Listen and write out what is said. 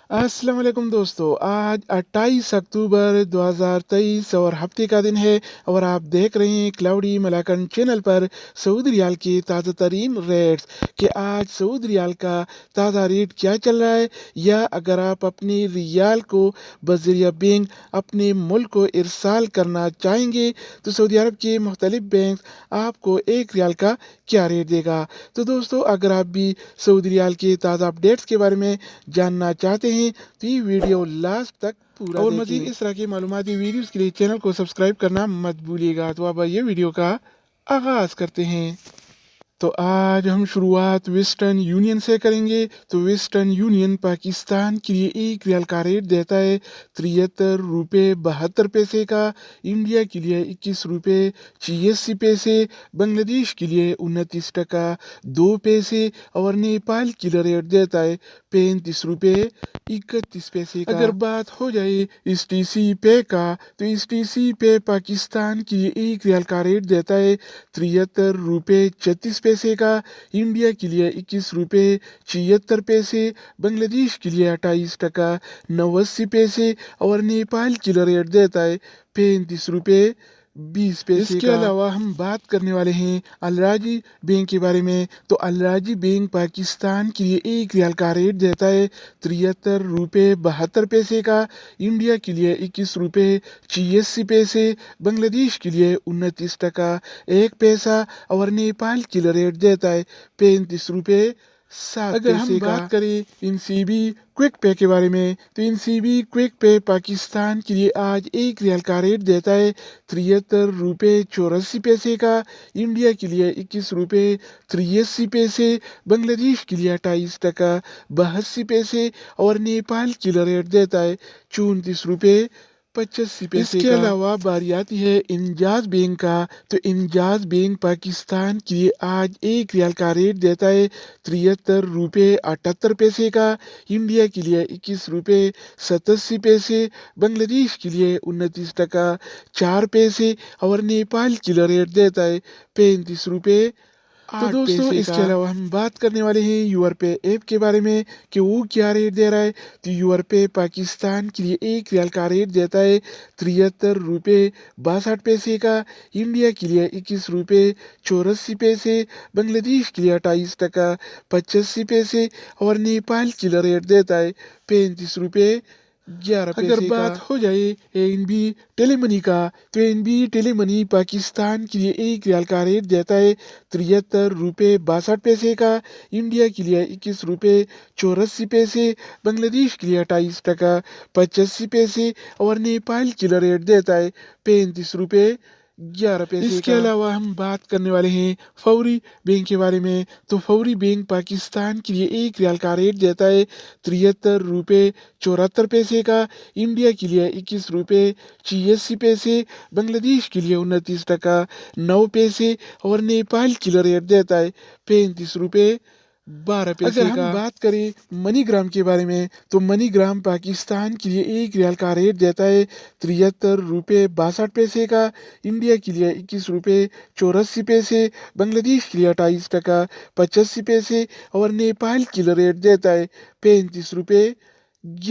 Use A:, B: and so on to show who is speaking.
A: अस्सलाम वालेकुम दोस्तों, आज 28 अक्टूबर 2023 और हफ्ते का दिन है और आप देख रहे हैं क्लाउडी मलाकन चैनल पर सऊदी रियाल के ताज़ा तरीन रेट्स कि आज सऊदी रियाल का ताज़ा रेट क्या चल रहा है, या अगर आप अपने रियाल को बज़रिया बैंक अपने मुल्क को इरसाल करना चाहेंगे तो सऊदी अरब के मुख्तलिफ बैंक आपको एक रियाल का क्या रेट देगा। तो दोस्तों, अगर आप भी सऊदी रियाल के ताज़ा अपडेट्स के बारे में जानना चाहते हैं तो ये वीडियो लास्ट तक पूरा और मज़ीद इस तरह की मालूमाती वीडियोस के लिए चैनल को सब्सक्राइब करना मत भूलिएगा। तो अब ये वीडियो का आगाज़ करते हैं। तो आज हम शुरुआत वेस्टर्न यूनियन से करेंगे। तो वेस्टर्न यूनियन पाकिस्तान के लिए एक रियाल का रेट देता है 73 रुपये 72 पैसे का, इंडिया के लिए 21 रुपये 86 पैसे, बांग्लादेश के लिए 29 टका 2 पैसे और नेपाल के लिए रेट देता है 35 रुपये 31 पैसे का। अगर बात हो जाए इस टीसी पे का, तो इस टीसी पे पाकिस्तान के लिए एक रियाल का रेट देता है 73 रुपये 36 पैसे का, इंडिया के लिए 21 रुपये 76 पैसे, बांग्लादेश के लिए 28 टका 89 पैसे और नेपाल के लिए रेट देता है 35 रुपये 20 पैसे इसके अलावा हम बात करने वाले हैं अलराजी बैंक के बारे में। तो अलराजी बैंक पाकिस्तान के लिए एक रियाल का रेट देता है 73 रुपये 72 पैसे का, इंडिया के लिए 21 रुपये 86 पैसे, बांग्लादेश के लिए 29 टका 1 पैसा और नेपाल के लिए रेट देता है 35 रुपये 7 अगर हम बात करें इनसीबी क्विक पे के बारे में, तो इनसीबी क्विक पे पाकिस्तान के लिए आज एक रियाल का रेट देता है 73 रुपये 84 पैसे का, इंडिया के लिए 21 रुपये 83 पैसे, बांग्लादेश के लिए 28 टका 82 पैसे और नेपाल के लिए रेट देता है 34 रुपये 85 पैसे। इसके अलावा बारी आती है इंजाज बैंक का। तो इंजाज बैंक पाकिस्तान के लिए आज एक रियाल का रेट देता है 73 रुपये 78 पैसे का, इंडिया के लिए 21 रुपये 87 पैसे, बांग्लादेश के लिए 29 टका 4 पैसे और नेपाल के लिए रेट देता है 35 रुपये। तो दोस्तों, इसके अलावा हम बात करने वाले हैं यूआरपे ऐप के बारे में कि वो क्या रेट दे रहा है। तो यूआरपे पाकिस्तान के लिए एक रियाल का रेट देता है 73 रुपये 62 पैसे का, इंडिया के लिए 21 रुपये 84 पैसे, बांग्लादेश के लिए 28 टका 85 पैसे और नेपाल के लिए रेट देता है 35 रुपये 11 पैसे। अगर बात हो जाए एनबी टेलीमनी का, तो एनबी टेलीमनी पाकिस्तान के लिए एक रियाल का रेट देता है 73 रुपये 62 पैसे का, इंडिया के लिए 21 रुपये 84 पैसे, बांग्लादेश के लिए 28 टका 85 पैसे और नेपाल के लिए रेट देता है 35 रुपये 11 पैसे। इसके अलावा हम बात करने वाले हैं फौरी बैंक के बारे में। तो फौरी बैंक पाकिस्तान के लिए एक रियाल का रेट देता है 73 रुपये 74 पैसे का, इंडिया के लिए 21 रुपये 86 पैसे, बांग्लादेश के लिए 29 टका 9 पैसे और नेपाल के लिए रेट देता है 35 रुपये 12 पैसे। अगर हम बात करें मनीग्राम के बारे में, तो मनीग्राम पाकिस्तान के लिए एक रियाल का रेट देता है 73 रुपये 62 पैसे का, इंडिया के लिए 21 रुपये 84 पैसे, बांग्लादेश के लिए 28 टका 85 पैसे और नेपाल के लिए रेट देता है 35 रुपये